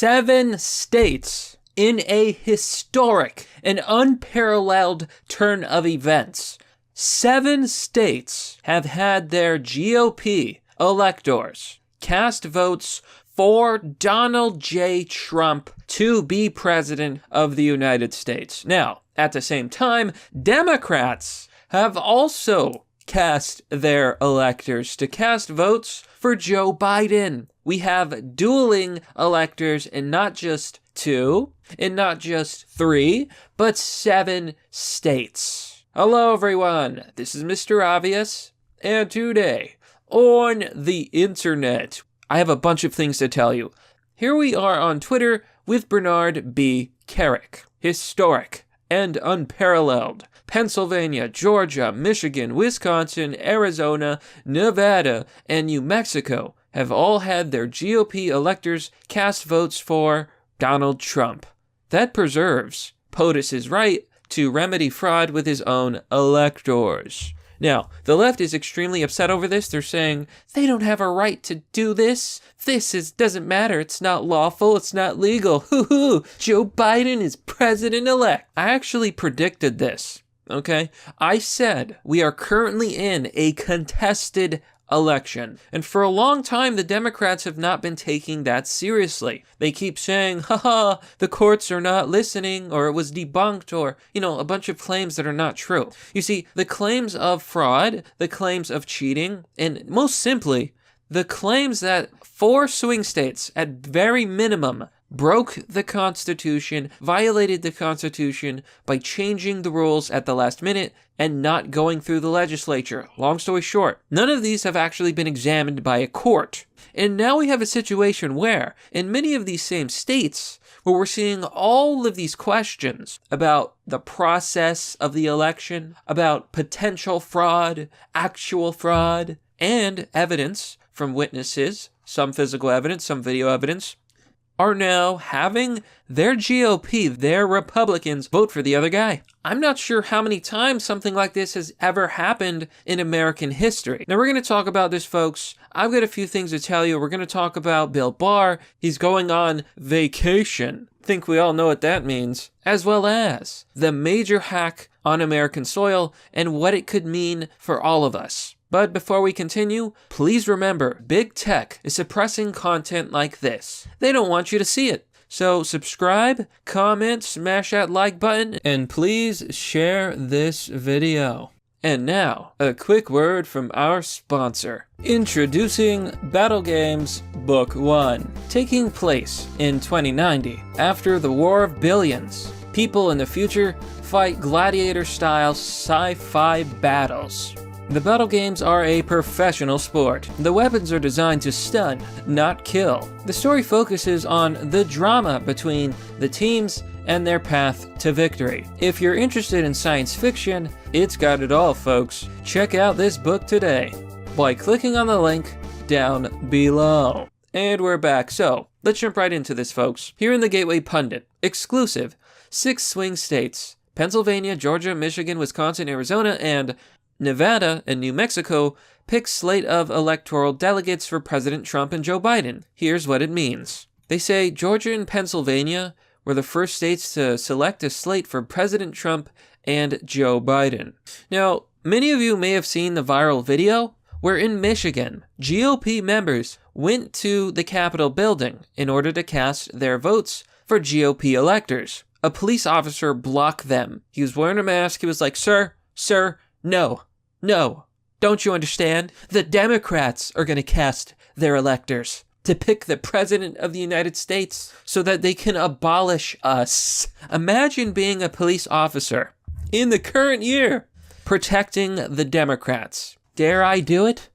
7 states in a historic and unparalleled turn of events. 7 states have had their GOP electors cast votes for Donald J. Trump to be president of the United States. Now, at the same time, Democrats have also cast their electors to cast votes for Joe Biden. We have dueling electors in not just 2, in not just 3, but 7 states. Hello everyone, this is Mr. Obvious, and today on the internet, I have a bunch of things to tell you. Here we are on Twitter with Bernard B. Carrick. Historic and unparalleled. Pennsylvania, Georgia, Michigan, Wisconsin, Arizona, Nevada, and New Mexico have all had their GOP electors cast votes for Donald Trump. That preserves POTUS's right to remedy fraud with his own electors. Now, the left is extremely upset over this. They're saying, they don't have a right to do this. Doesn't matter. It's not lawful. It's not legal. Hoo-hoo. Joe Biden is president-elect. I actually predicted this, okay? I said we are currently in a contested election. And for a long time, the Democrats have not been taking that seriously. They keep saying, haha, the courts are not listening, or it was debunked, or, a bunch of claims that are not true. You see, the claims of fraud, the claims of cheating, and most simply, the claims that 4 swing states, at very minimum, broke the Constitution, violated the Constitution by changing the rules at the last minute and not going through the legislature. Long story short, none of these have actually been examined by a court. And now we have a situation where, in many of these same states, where we're seeing all of these questions about the process of the election, about potential fraud, actual fraud, and evidence from witnesses, some physical evidence, some video evidence, are now having their GOP, their Republicans, vote for the other guy. I'm not sure how many times something like this has ever happened in American history. Now, we're going to talk about this, folks. I've got a few things to tell you. We're going to talk about Bill Barr. He's going on vacation. Think we all know what that means. As well as the major hack on American soil and what it could mean for all of us. But before we continue, please remember, big tech is suppressing content like this. They don't want you to see it. So subscribe, comment, smash that like button, and please share this video. And now, a quick word from our sponsor. Introducing Battle Games Book 1. Taking place in 2090, after the War of Billions, people in the future fight gladiator-style sci-fi battles. The battle games are a professional sport. The weapons are designed to stun, not kill. The story focuses on the drama between the teams and their path to victory. If you're interested in science fiction, it's got it all, folks. Check out this book today by clicking on the link down below. And we're back. So, let's jump right into this, folks. Here in the Gateway Pundit, exclusive, 6 swing states, Pennsylvania, Georgia, Michigan, Wisconsin, Arizona, and Nevada and New Mexico pick slate of electoral delegates for President Trump and Joe Biden. Here's what it means. They say Georgia and Pennsylvania were the first states to select a slate for President Trump and Joe Biden. Now, many of you may have seen the viral video where in Michigan, GOP members went to the Capitol building in order to cast their votes for GOP electors. A police officer blocked them. He was wearing a mask. He was like, sir, no. Don't you understand? The Democrats are going to cast their electors to pick the president of the United States so that they can abolish us. Imagine being a police officer in the current year protecting the Democrats. Dare I do it?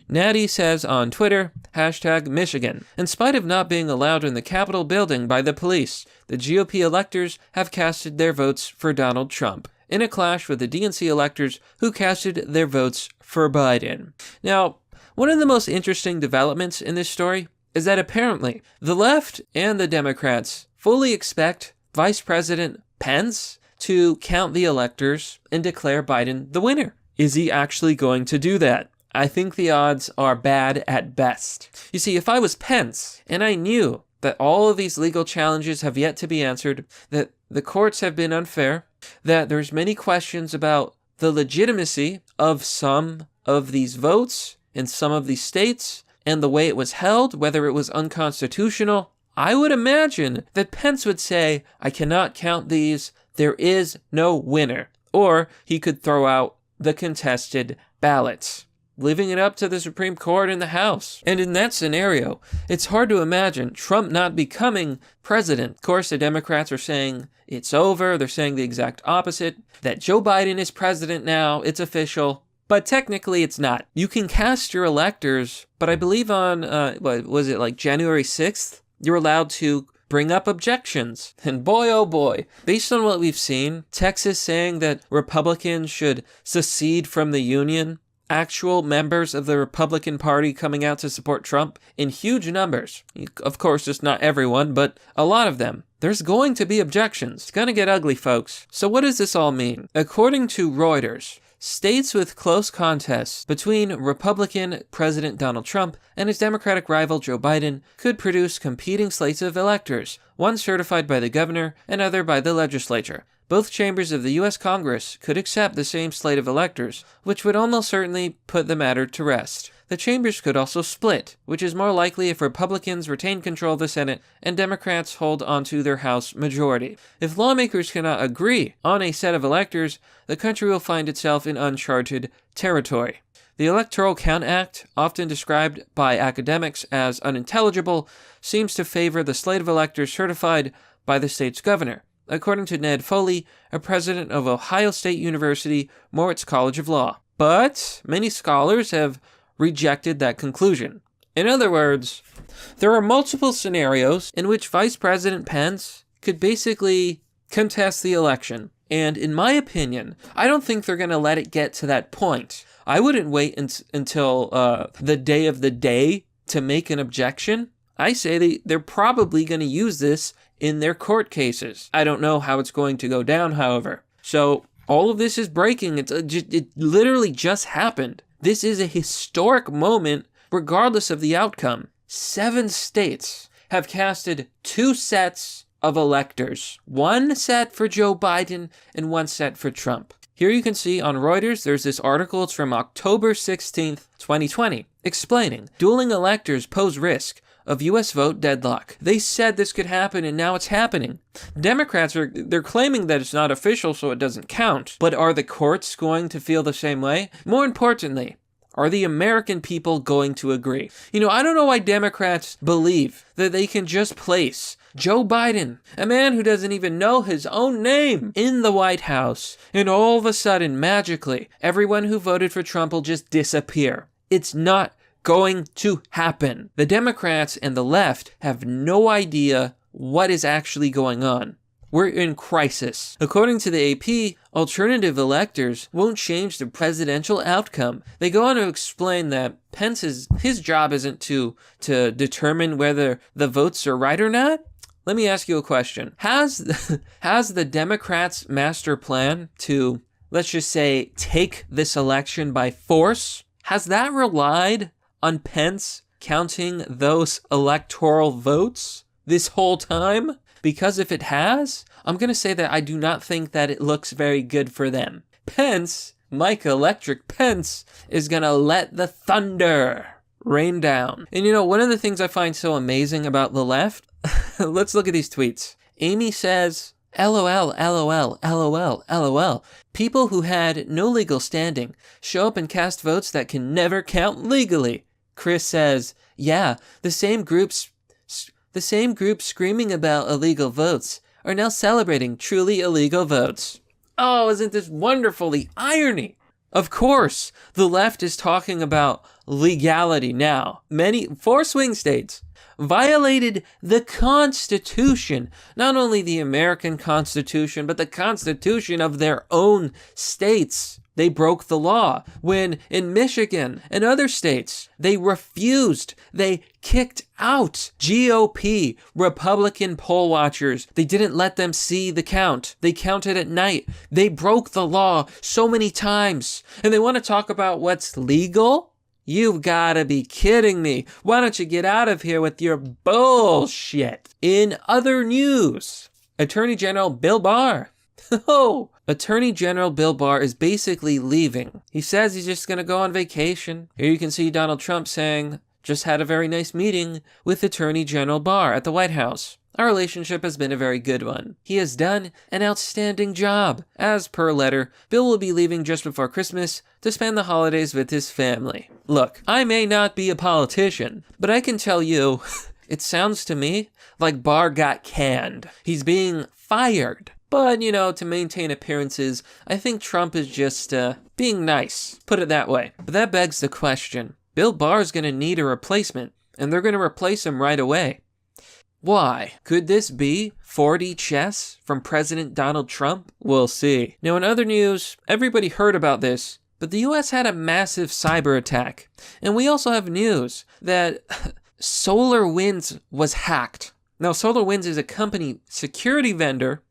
Natty says on Twitter, #Michigan. In spite of not being allowed in the Capitol building by the police, the GOP electors have casted their votes for Donald Trump, in a clash with the DNC electors who casted their votes for Biden. Now, one of the most interesting developments in this story is that apparently the left and the Democrats fully expect Vice President Pence to count the electors and declare Biden the winner. Is he actually going to do that? I think the odds are bad at best. You see, if I was Pence and I knew that all of these legal challenges have yet to be answered, that the courts have been unfair, that there's many questions about the legitimacy of some of these votes in some of these states, and the way it was held, whether it was unconstitutional. I would imagine that Pence would say, I cannot count these, there is no winner. Or he could throw out the contested ballots, leaving it up to the Supreme Court and the House. And in that scenario, it's hard to imagine Trump not becoming president. Of course, the Democrats are saying it's over. They're saying the exact opposite, that Joe Biden is president now. It's official. But technically, it's not. You can cast your electors, but I believe on, January 6th? You're allowed to bring up objections. And boy, oh boy, based on what we've seen, Texas saying that Republicans should secede from the union, actual members of the Republican Party coming out to support Trump in huge numbers. Of course, it's not everyone, but a lot of them. There's going to be objections. It's going to get ugly, folks. So what does this all mean? According to Reuters, states with close contests between Republican President Donald Trump and his Democratic rival Joe Biden could produce competing slates of electors, one certified by the governor and other by the legislature. Both chambers of the U.S. Congress could accept the same slate of electors, which would almost certainly put the matter to rest. The chambers could also split, which is more likely if Republicans retain control of the Senate and Democrats hold onto their House majority. If lawmakers cannot agree on a set of electors, the country will find itself in uncharted territory. The Electoral Count Act, often described by academics as unintelligible, seems to favor the slate of electors certified by the state's governor, according to Ned Foley, a president of Ohio State University Moritz College of Law. But many scholars have rejected that conclusion. In other words, there are multiple scenarios in which Vice President Pence could basically contest the election. And in my opinion, I don't think they're going to let it get to that point. I wouldn't wait until the day of the day to make an objection. I say they're probably going to use this in their court cases. I don't know how it's going to go down, however. So all of this is breaking. It literally just happened. This is a historic moment, regardless of the outcome. 7 states have casted 2 sets of electors. 1 set for Joe Biden and 1 set for Trump. Here you can see on Reuters, there's this article. It's from October 16th, 2020, explaining dueling electors pose risk of U.S. vote deadlock. They said this could happen, and now it's happening. Democrats they're claiming that it's not official, so it doesn't count. But are the courts going to feel the same way? More importantly, are the American people going to agree? I don't know why Democrats believe that they can just place Joe Biden, a man who doesn't even know his own name, in the White House, and all of a sudden, magically, everyone who voted for Trump will just disappear. It's not going to happen. The Democrats and the left have no idea what is actually going on. We're in crisis. According to the AP, alternative electors won't change the presidential outcome. They go on to explain that Pence's job isn't to determine whether the votes are right or not. Let me ask you a question. Has the Democrats' master plan to, let's just say, take this election by force, has that relied on Pence counting those electoral votes this whole time? Because if it has, I'm going to say that I do not think that it looks very good for them. Pence, Mike Electric Pence, is going to let the thunder rain down. And one of the things I find so amazing about the left, let's look at these tweets. Amy says, LOL, LOL, LOL, LOL. People who had no legal standing show up and cast votes that can never count legally. Chris says, yeah, the same groups screaming about illegal votes are now celebrating truly illegal votes. Oh, isn't this wonderful, the irony? Of course, the left is talking about legality now. 4 swing states violated the Constitution, not only the American Constitution, but the Constitution of their own states. They broke the law when in Michigan and other states, they kicked out GOP Republican poll watchers. They didn't let them see the count. They counted at night. They broke the law so many times. And they want to talk about what's legal? You've got to be kidding me. Why don't you get out of here with your bullshit? In other news, Attorney General Bill Barr. Oh, Attorney General Bill Barr is basically leaving. He says he's just going to go on vacation. Here you can see Donald Trump saying, just had a very nice meeting with Attorney General Barr at the White House. Our relationship has been a very good one. He has done an outstanding job. As per letter, Bill will be leaving just before Christmas to spend the holidays with his family. Look, I may not be a politician, but I can tell you, it sounds to me like Barr got canned. He's being fired. But, to maintain appearances, I think Trump is just being nice. Put it that way. But that begs the question. Bill Barr's going to need a replacement, and they're going to replace him right away. Why? Could this be 4D chess from President Donald Trump? We'll see. Now, in other news, everybody heard about this, but the US had a massive cyber attack. And we also have news that SolarWinds was hacked. Now, SolarWinds is a company security vendor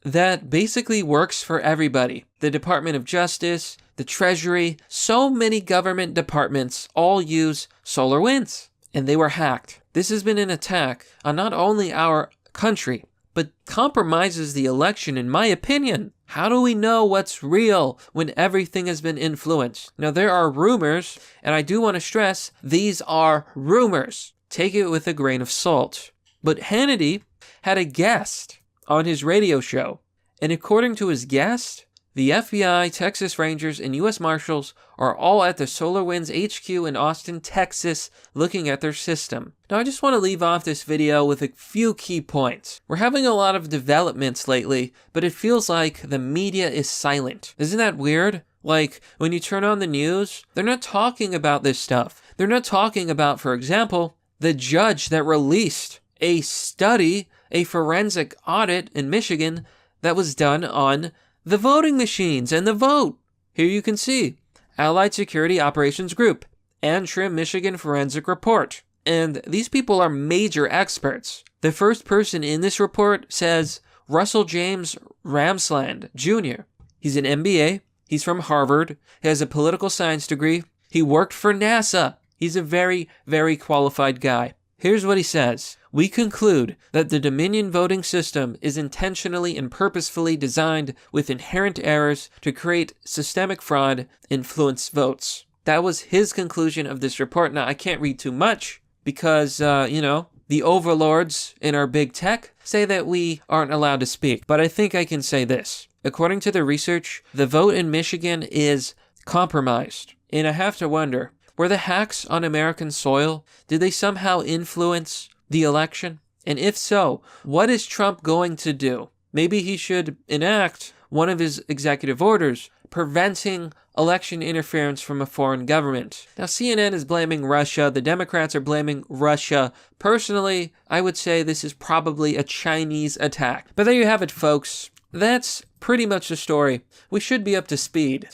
that basically works for everybody. The Department of Justice, the Treasury, so many government departments all use SolarWinds, and they were hacked. This has been an attack on not only our country, but compromises the election, in my opinion. How do we know what's real when everything has been influenced? Now, there are rumors, and I do want to stress, these are rumors. Take it with a grain of salt. But Hannity had a guest on his radio show, and according to his guest, the FBI, Texas Rangers, and U.S. Marshals are all at the SolarWinds HQ in Austin, Texas, looking at their system. Now, I just want to leave off this video with a few key points. We're having a lot of developments lately, but it feels like the media is silent. Isn't that weird? Like, when you turn on the news, they're not talking about this stuff. They're not talking about, for example, the judge that released a study, a forensic audit in Michigan that was done on the voting machines and the vote. Here you can see Allied Security Operations Group, Antrim, Michigan Forensic Report. And these people are major experts. The first person in this report says Russell James Ramsland Jr. He's an MBA. He's from Harvard. He has a political science degree. He worked for NASA. He's a very, very qualified guy. Here's what he says. We conclude that the Dominion voting system is intentionally and purposefully designed with inherent errors to create systemic fraud, influence votes. That was his conclusion of this report. Now, I can't read too much because, the overlords in our big tech say that we aren't allowed to speak. But I think I can say this. According to the research, the vote in Michigan is compromised. And I have to wonder, were the hacks on American soil? Did they somehow influence the election? And if so, what is Trump going to do? Maybe he should enact one of his executive orders preventing election interference from a foreign government. Now, CNN is blaming Russia. The Democrats are blaming Russia. Personally, I would say this is probably a Chinese attack. But there you have it, folks. That's pretty much the story. We should be up to speed.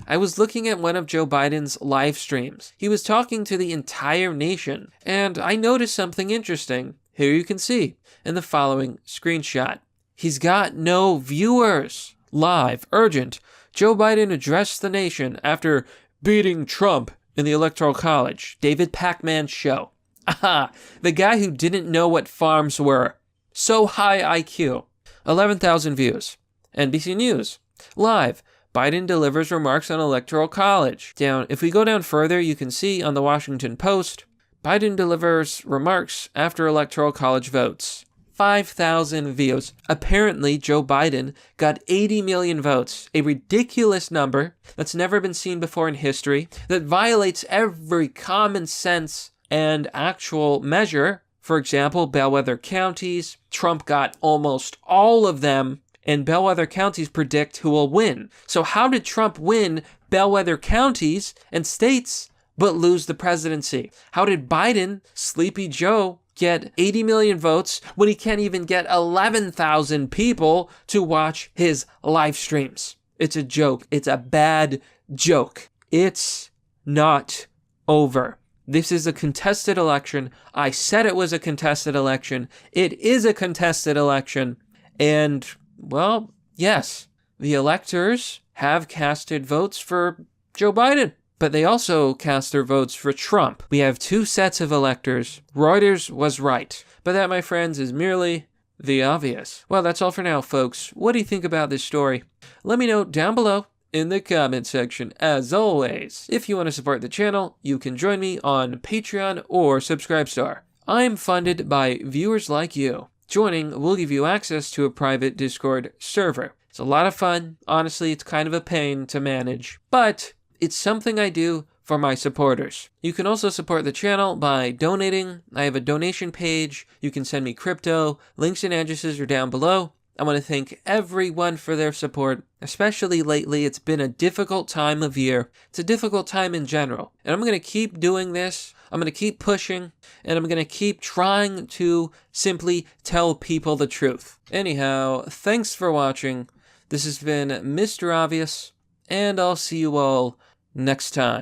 I was looking at one of Joe Biden's live streams. He was talking to the entire nation, and I noticed something interesting. Here you can see in the following screenshot. He's got no viewers. Live, urgent. Joe Biden addressed the nation after beating Trump in the Electoral College. David Pacman's show. Aha, the guy who didn't know what farms were. So high IQ. 11,000 views. NBC News. Live. Biden delivers remarks on Electoral College. If we go down further, you can see on the Washington Post, Biden delivers remarks after Electoral College votes. 5,000 views. Apparently, Joe Biden got 80 million votes, a ridiculous number that's never been seen before in history, that violates every common sense and actual measure. For example, bellwether counties, Trump got almost all of them, and bellwether counties predict who will win. So how did Trump win bellwether counties and states but lose the presidency? How did Biden, Sleepy Joe, get 80 million votes when he can't even get 11,000 people to watch his live streams? It's a joke. It's a bad joke. It's not over. This is a contested election. I said it was a contested election. It is a contested election. And, well, yes, the electors have casted votes for Joe Biden. but they also cast their votes for Trump. We have 2 sets of electors. Reuters was right. But that, my friends, is merely the obvious. Well, that's all for now, folks. What do you think about this story? Let me know down below in the comment section. As always, if you want to support the channel, you can join me on Patreon or Subscribestar. I'm funded by viewers like you. Joining will give you access to a private Discord server. It's a lot of fun. Honestly, it's kind of a pain to manage, but it's something I do for my supporters. You can also support the channel by donating. I have a donation page. You can send me crypto. Links and addresses are down below. I want to thank everyone for their support, especially lately. It's been a difficult time of year. It's a difficult time in general. And I'm going to keep doing this. I'm going to keep pushing, and I'm going to keep trying to simply tell people the truth. Anyhow, thanks for watching. This has been Mr. Obvious, and I'll see you all next time.